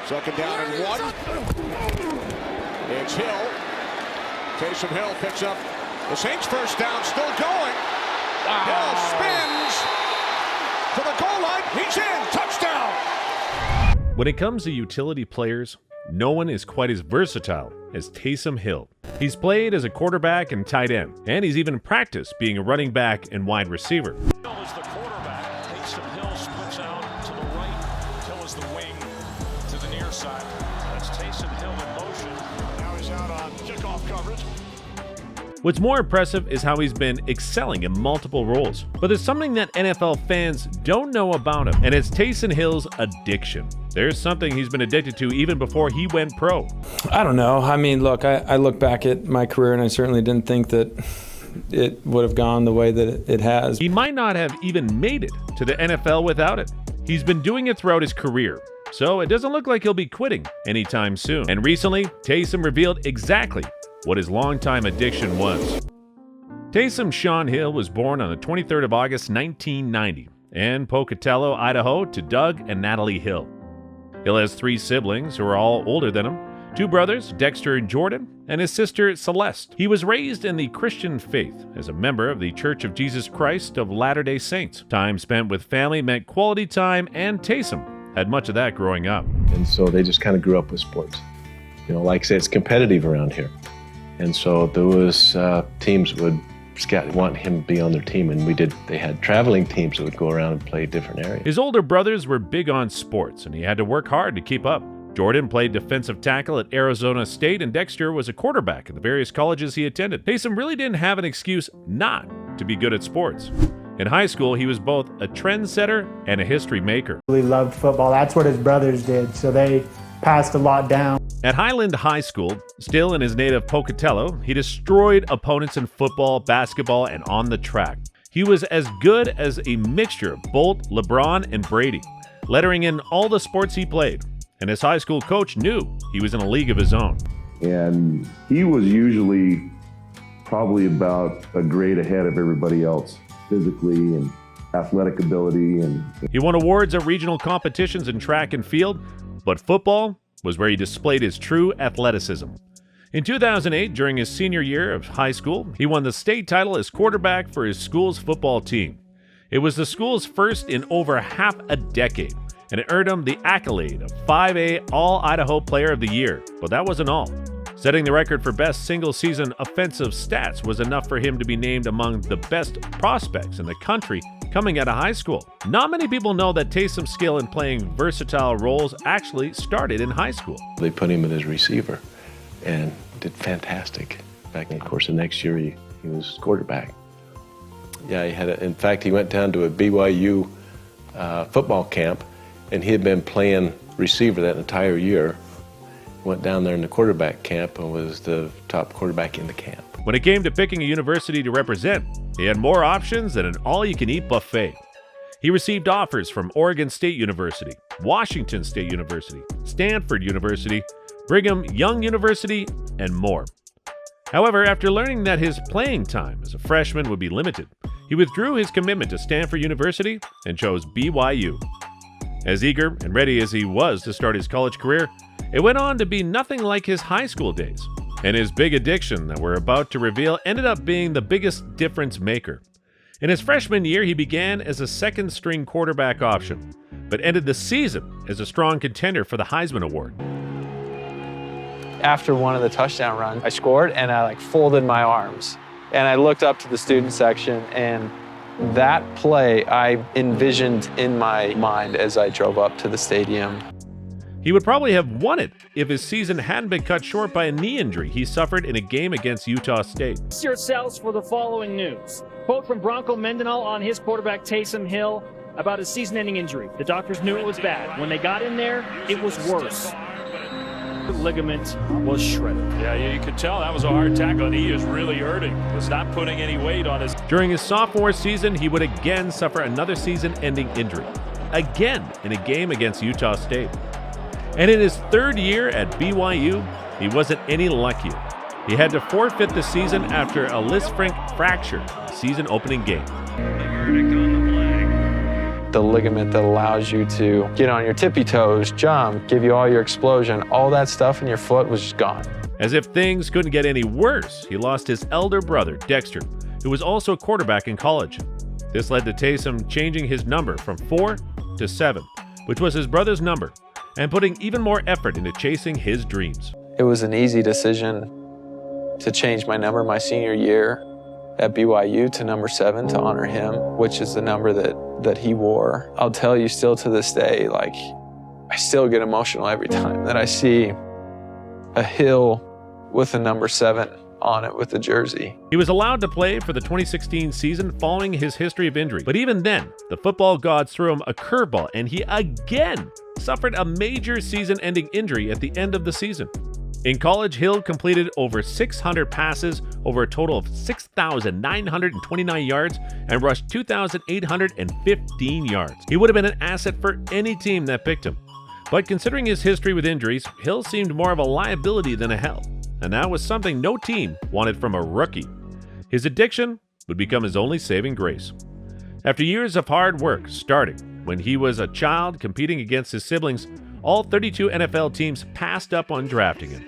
Second down and 1. It's Hill. Taysom Hill picks up the Saints' first down, still going. Hill spins to the goal line. He's in. Touchdown. When it comes to utility players, no one is quite as versatile as Taysom Hill. He's played as a quarterback and tight end, and he's even practiced being a running back and wide receiver. Hill is the quarterback. Taysom Hill splits out to the right. Hill is the wing to the near side. That's Taysom Hill in motion. Now he's out on kickoff coverage. What's more impressive is how he's been excelling in multiple roles. But there's something that NFL fans don't know about him, and it's Taysom Hill's addiction. There's something he's been addicted to even before he went pro. I don't know. I mean, look, I look back at my career and I certainly didn't think that it would have gone the way that it has. He might not have even made it to the NFL without it. He's been doing it throughout his career, so it doesn't look like he'll be quitting anytime soon. And recently, Taysom revealed exactly what his longtime addiction was. Taysom Sean Hill was born on the 23rd of August, 1990, in Pocatello, Idaho, to Doug and Natalie Hill. Hill has 3 siblings who are all older than him, 2 brothers, Dexter and Jordan, and his sister, Celeste. He was raised in the Christian faith as a member of the Church of Jesus Christ of Latter-day Saints. Time spent with family meant quality time, and Taysom had much of that growing up. And so they just kind of grew up with sports. You know, like I said, it's competitive around here. And so there was teams that would want him to be on their team, and they had traveling teams that would go around and play different areas. His older brothers were big on sports, and he had to work hard to keep up. Jordan played defensive tackle at Arizona State, and Dexter was a quarterback at the various colleges he attended. Taysom really didn't have an excuse not to be good at sports. In high school, he was both a trendsetter and a history maker. He loved football. That's what his brothers did, so they passed a lot down. At Highland High School, still in his native Pocatello, he destroyed opponents in football, basketball, and on the track. He was as good as a mixture of Bolt, LeBron, and Brady, lettering in all the sports he played. And his high school coach knew he was in a league of his own. And he was usually probably about a grade ahead of everybody else, physically and athletic ability. And he won awards at regional competitions in track and field, but football was where he displayed his true athleticism. In 2008, during his senior year of high school, he won the state title as quarterback for his school's football team. It was the school's first in over half a decade, and it earned him the accolade of 5A All-Idaho Player of the Year. But that wasn't all. Setting the record for best single-season offensive stats was enough for him to be named among the best prospects in the country coming out of high school. Not many people know that Taysom's skill in playing versatile roles actually started in high school. They put him in as receiver and did fantastic. Back, of course, the next year he was quarterback. Yeah, in fact, he went down to a BYU football camp, and he had been playing receiver that entire year. Went down there in the quarterback camp and was the top quarterback in the camp. When it came to picking a university to represent, he had more options than an all-you-can-eat buffet. He received offers from Oregon State University, Washington State University, Stanford University, Brigham Young University, and more. However, after learning that his playing time as a freshman would be limited, he withdrew his commitment to Stanford University and chose BYU. As eager and ready as he was to start his college career, it went on to be nothing like his high school days, and his big addiction that we're about to reveal ended up being the biggest difference maker. In his freshman year, he began as a second-string quarterback option, but ended the season as a strong contender for the Heisman Award. After one of the touchdown runs, I scored and I folded my arms. And I looked up to the student section, and that play I envisioned in my mind as I drove up to the stadium. He would probably have won it if his season hadn't been cut short by a knee injury he suffered in a game against Utah State. Brace yourselves for the following news. Quote from Bronco Mendenhall on his quarterback Taysom Hill about his season-ending injury. The doctors knew it was bad. When they got in there, it was worse. The ligament was shredded. Yeah, you could tell that was a hard tackle, and he is really hurting. Was not putting any weight on his... During his sophomore season, he would again suffer another season-ending injury, again in a game against Utah State. And in his third year at BYU, he wasn't any luckier. He had to forfeit the season after a Lisfranc fracture in the season-opening game. the ligament that allows you to get on your tippy toes, jump, give you all your explosion, all that stuff in your foot was just gone. As if things couldn't get any worse, he lost his elder brother, Dexter, who was also a quarterback in college. This led to Taysom changing his number from 4 to 7, which was his brother's number, and putting even more effort into chasing his dreams. It was an easy decision to change my number my senior year at BYU to number 7 to honor him, which is the number that he wore. I'll tell you still to this day, like, I still get emotional every time that I see a Hill with a number 7 on it with the jersey. He was allowed to play for the 2016 season following his history of injury. But even then, the football gods threw him a curveball, and he again suffered a major season-ending injury at the end of the season. In college, Hill completed over 600 passes over a total of 6,929 yards and rushed 2,815 yards. He would have been an asset for any team that picked him. But considering his history with injuries, Hill seemed more of a liability than a help, and that was something no team wanted from a rookie. His addiction would become his only saving grace. After years of hard work, starting when he was a child competing against his siblings, all 32 NFL teams passed up on drafting him.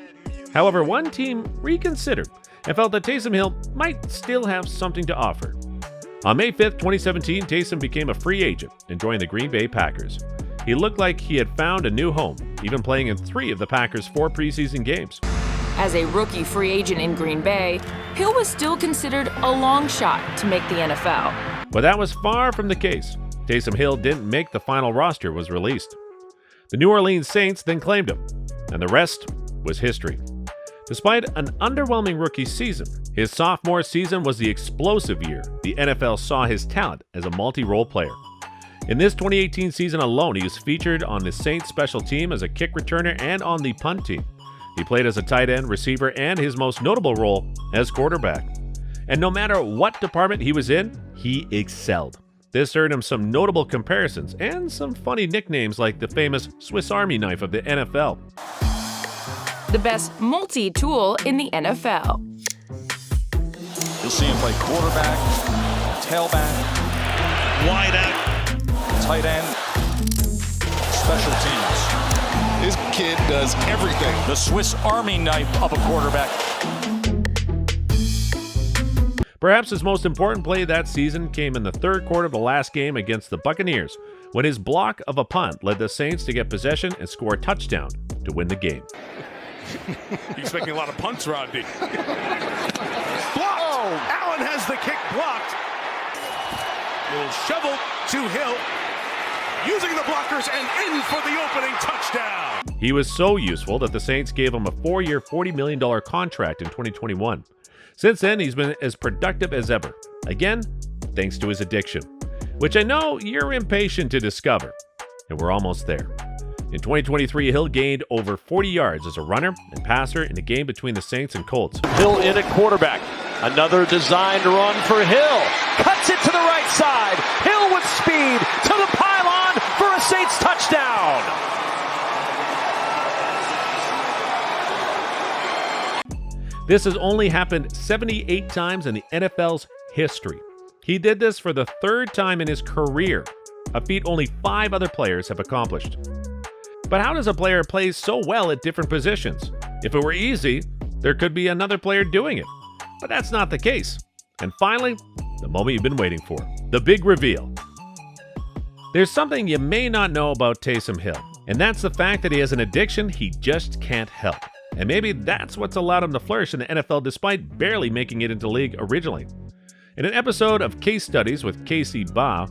However, one team reconsidered and felt that Taysom Hill might still have something to offer. On May 5th, 2017, Taysom became a free agent and joined the Green Bay Packers. He looked like he had found a new home, even playing in 3 of the Packers' 4 preseason games. As a rookie free agent in Green Bay, Hill was still considered a long shot to make the NFL. But that was far from the case. Taysom Hill didn't make the final roster was released. The New Orleans Saints then claimed him, and the rest was history. Despite an underwhelming rookie season, his sophomore season was the explosive year the NFL saw his talent as a multi-role player. In this 2018 season alone, he was featured on the Saints special team as a kick returner and on the punt team. He played as a tight end, receiver, and his most notable role as quarterback. And no matter what department he was in, he excelled. This earned him some notable comparisons and some funny nicknames like the famous Swiss Army knife of the NFL. The best multi-tool in the NFL. You'll see him play quarterback, tailback, wide out, tight end, special teams. This kid does everything. The Swiss Army knife of a quarterback. Perhaps his most important play that season came in the third quarter of the last game against the Buccaneers, when his block of a punt led the Saints to get possession and score a touchdown to win the game. He's making a lot of punts, Rodney. Blocked! Oh. Allen has the kick blocked. Little shovel to Hill. Using the blockers and in for the opening touchdown. He was so useful that the Saints gave him a 4-year, $40 million contract in 2021. Since then, he's been as productive as ever. Again, thanks to his addiction, which I know you're impatient to discover. And we're almost there. In 2023, Hill gained over 40 yards as a runner and passer in a game between the Saints and Colts. Hill in at quarterback. Another designed run for Hill. Cuts it to the right side. Hill with speed to the pylon for a Saints touchdown. This has only happened 78 times in the NFL's history. He did this for the 3rd time in his career, a feat only 5 other players have accomplished. But how does a player play so well at different positions? If it were easy, there could be another player doing it. But that's not the case. And finally, the moment you've been waiting for, the big reveal. There's something you may not know about Taysom Hill, and that's the fact that he has an addiction he just can't help. And maybe that's what's allowed him to flourish in the NFL despite barely making it into the league originally. In an episode of Case Studies with Casey Ba,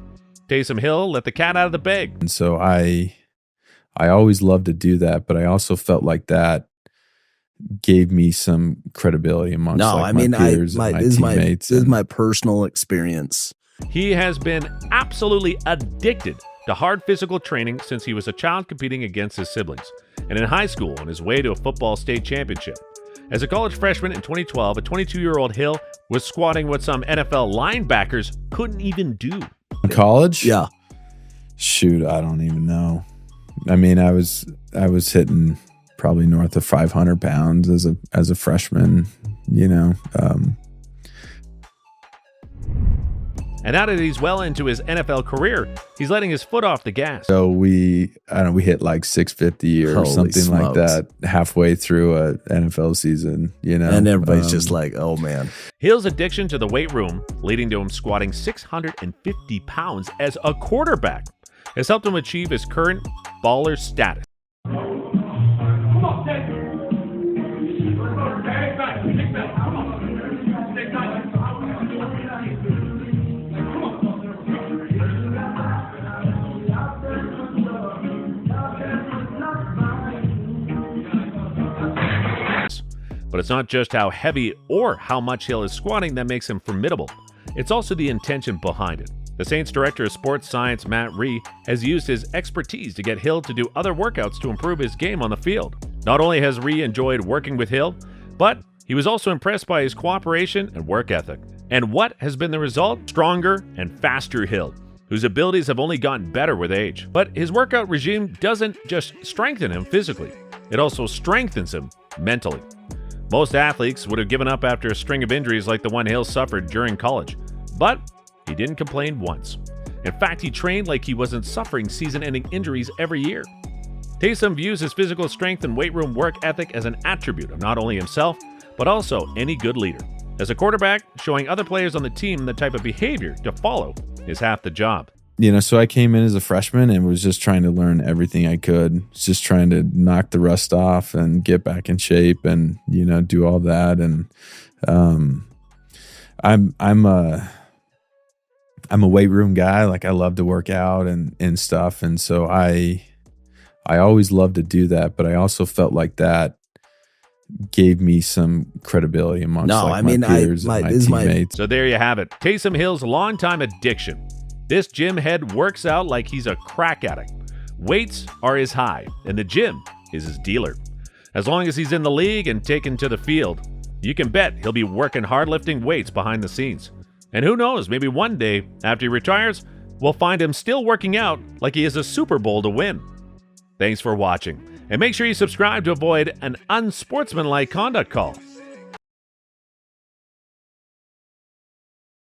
Taysom Hill let the cat out of the bag. And so I always loved to do that, but I also felt like that gave me some credibility amongst my peers and my teammates. This is my personal experience. He has been absolutely addicted to hard physical training since he was a child competing against his siblings, and in high school on his way to a football state championship. As a college freshman in 2012, a 22-year-old Hill was squatting what some NFL linebackers couldn't even do. In college? Yeah. Shoot, I don't even know. I mean, I was hitting probably north of 500 pounds as a freshman, you know. And now that he's well into his NFL career, he's letting his foot off the gas. So we hit like 650 or Holy something smokes. like that halfway through a NFL season, you know. And everybody's just like, oh man. Hill's addiction to the weight room, leading to him squatting 650 pounds as a quarterback, has helped him achieve his current baller status. But it's not just how heavy or how much Hill is squatting that makes him formidable. It's also the intention behind it. The Saints Director of Sports Science, Matt Rhee, has used his expertise to get Hill to do other workouts to improve his game on the field. Not only has Rhee enjoyed working with Hill, but he was also impressed by his cooperation and work ethic. And what has been the result? Stronger and faster Hill, whose abilities have only gotten better with age. But his workout regime doesn't just strengthen him physically, it also strengthens him mentally. Most athletes would have given up after a string of injuries like the one Hill suffered during college, but he didn't complain once. In fact, he trained like he wasn't suffering season-ending injuries every year. Taysom views his physical strength and weight room work ethic as an attribute of not only himself, but also any good leader. As a quarterback, showing other players on the team the type of behavior to follow is half the job. You know, so I came in as a freshman and was just trying to learn everything I could. Just trying to knock the rust off and get back in shape and, you know, do all that. And I'm a weight room guy. Like I love to work out and stuff. And so I always loved to do that, but I also felt like that gave me some credibility amongst my peers and my teammates. So there you have it. Taysom Hill's longtime addiction. This gym head works out like he's a crack addict. Weights are his high, and the gym is his dealer. As long as he's in the league and taken to the field, you can bet he'll be working hard lifting weights behind the scenes. And who knows, maybe one day, after he retires, we'll find him still working out like he has a Super Bowl to win. Thanks for watching, and make sure you subscribe to avoid an unsportsmanlike conduct call.